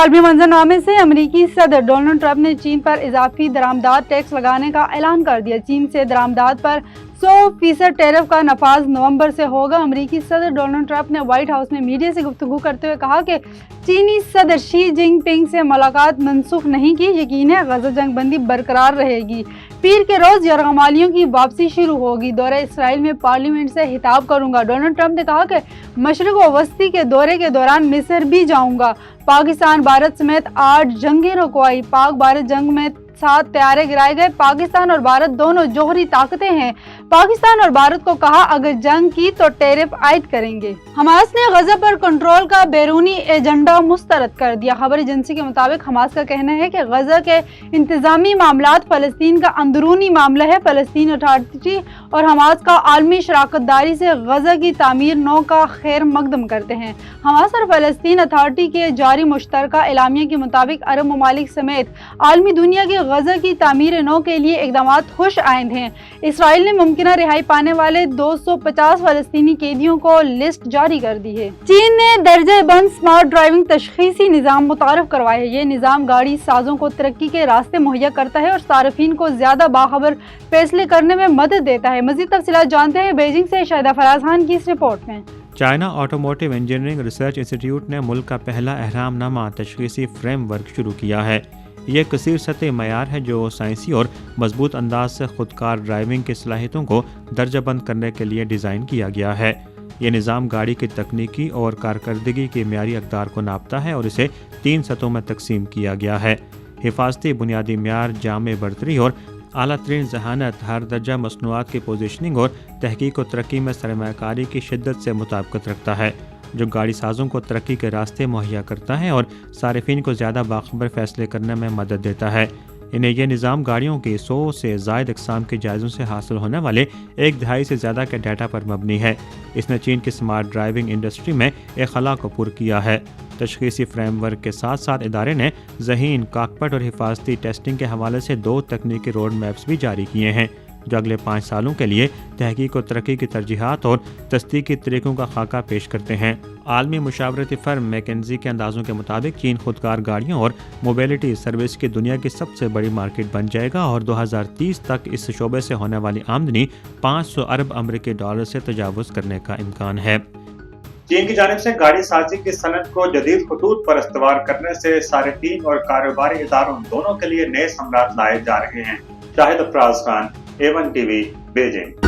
عالمی منظرنامے سے امریکی صدر ڈونلڈ ٹرمپ نے چین پر اضافی درآمدات ٹیکس لگانے کا اعلان کر دیا۔ چین سے درآمدات پر 100% ٹیرف کا نفاذ نومبر سے ہوگا۔ امریکی صدر ڈونلڈ ٹرمپ نے وائٹ ہاؤس میں میڈیا سے گفتگو کرتے ہوئے کہا کہ چینی صدر شی جن پنگ سے ملاقات منسوخ نہیں کی، یقین ہے غزہ جنگ بندی برقرار رہے گی۔ پیر کے روز یرغمالیوں کی واپسی شروع ہوگی۔ دورہ اسرائیل میں پارلیمنٹ سے خطاب کروں گا۔ ڈونلڈ ٹرمپ نے کہا کہ مشرق و وسطی کے دورے کے دوران مصر بھی جاؤں گا۔ پاکستان بھارت سمیت 8 جنگیں رکوائی۔ پاک بھارت جنگ میں 7 طیارے گرائے گئے۔ پاکستان اور بھارت دونوں جوہری طاقتیں ہیں۔ پاکستان اور بھارت کو کہا اگر جنگ کی تو ٹیرف عائد کریں گے۔ حماس نے غزہ پر کنٹرول کا بیرونی ایجنڈا مسترد کر دیا۔ خبر ایجنسی کے مطابق حماس کا کہنا ہے کہ غزہ کے انتظامی معاملات فلسطین کا اندرونی معاملہ ہے۔ فلسطین اتھارٹی اور حماس کا عالمی شراکت داری سے غزہ کی تعمیر نو کا خیر مقدم کرتے ہیں۔ حماس اور فلسطین اتھارٹی کے جاری مشترکہ اعلامیہ کے مطابق عرب ممالک سمیت عالمی دنیا کے غزہ کی تعمیر نو کے لیے اقدامات خوش آئند ہیں۔ اسرائیل نے ممکنہ رہائی پانے والے 250 فلسطینی قیدیوں کو لسٹ جاری کر دی ہے۔ چین نے درجہ بند سمارٹ ڈرائیونگ تشخیصی نظام متعارف کروایا ہے۔ یہ نظام گاڑی سازوں کو ترقی کے راستے مہیا کرتا ہے اور صارفین کو زیادہ باخبر فیصلے کرنے میں مدد دیتا ہے۔ مزید تفصیلات جانتے ہیں بیجنگ سے شاہدہ فراز خان کی اس رپورٹ میں۔ چائنا آٹوموٹیو انجینئرنگ ریسرچ انسٹی ٹیوٹ نے ملک کا پہلا اہرام نامہ تشخیصی فریم ورک شروع کیا ہے۔ یہ کثیر سطحی معیار ہے جو سائنسی اور مضبوط انداز سے خودکار ڈرائیونگ کی صلاحیتوں کو درجہ بند کرنے کے لیے ڈیزائن کیا گیا ہے۔ یہ نظام گاڑی کی تکنیکی اور کارکردگی کی معیاری اقدار کو ناپتا ہے اور اسے 3 سطحوں میں تقسیم کیا گیا ہے۔ حفاظتی بنیادی معیار، جامع برتری اور اعلیٰ ترین ذہانت ہر درجہ مصنوعات کی پوزیشننگ اور تحقیق و ترقی میں سرمایہ کاری کی شدت سے مطابقت رکھتا ہے، جو گاڑی سازوں کو ترقی کے راستے مہیا کرتا ہے اور صارفین کو زیادہ باخبر فیصلے کرنے میں مدد دیتا ہے۔ انہیں یہ نظام گاڑیوں کی 100 سے زائد اقسام کے جائزوں سے حاصل ہونے والے 1 دہائی سے زیادہ کے ڈیٹا پر مبنی ہے۔ اس نے چین کی سمارٹ ڈرائیونگ انڈسٹری میں ایک خلا کو پر کیا ہے۔ تشخیصی فریم ورک کے ساتھ ساتھ ادارے نے ذہین، کاکپٹ اور حفاظتی ٹیسٹنگ کے حوالے سے 2 تکنیکی روڈ میپس بھی جاری کیے ہیں، جو اگلے 5 سالوں کے لیے تحقیق و ترقی کی ترجیحات اور تصدیقی طریقوں کا خاکہ پیش کرتے ہیں۔ عالمی مشاورتی فرم میکنزی کے اندازوں کے مطابق چین خودکار گاڑیوں اور موبیلٹی سروس کی دنیا کی سب سے بڑی مارکیٹ بن جائے گا اور 2030 تک اس شعبے سے ہونے والی آمدنی 500 ارب امریکی ڈالر سے تجاوز کرنے کا امکان ہے۔ چین کی جانب سے گاڑی سازی کی صنعت کو جدید خطوط پر استوار کرنے سے صارفین اور کاروباری اداروں دونوں کے لیے نئے ثمرات لائے جا رہے ہیں۔ Shahid Afraz Khan, A1 TV, Beijing.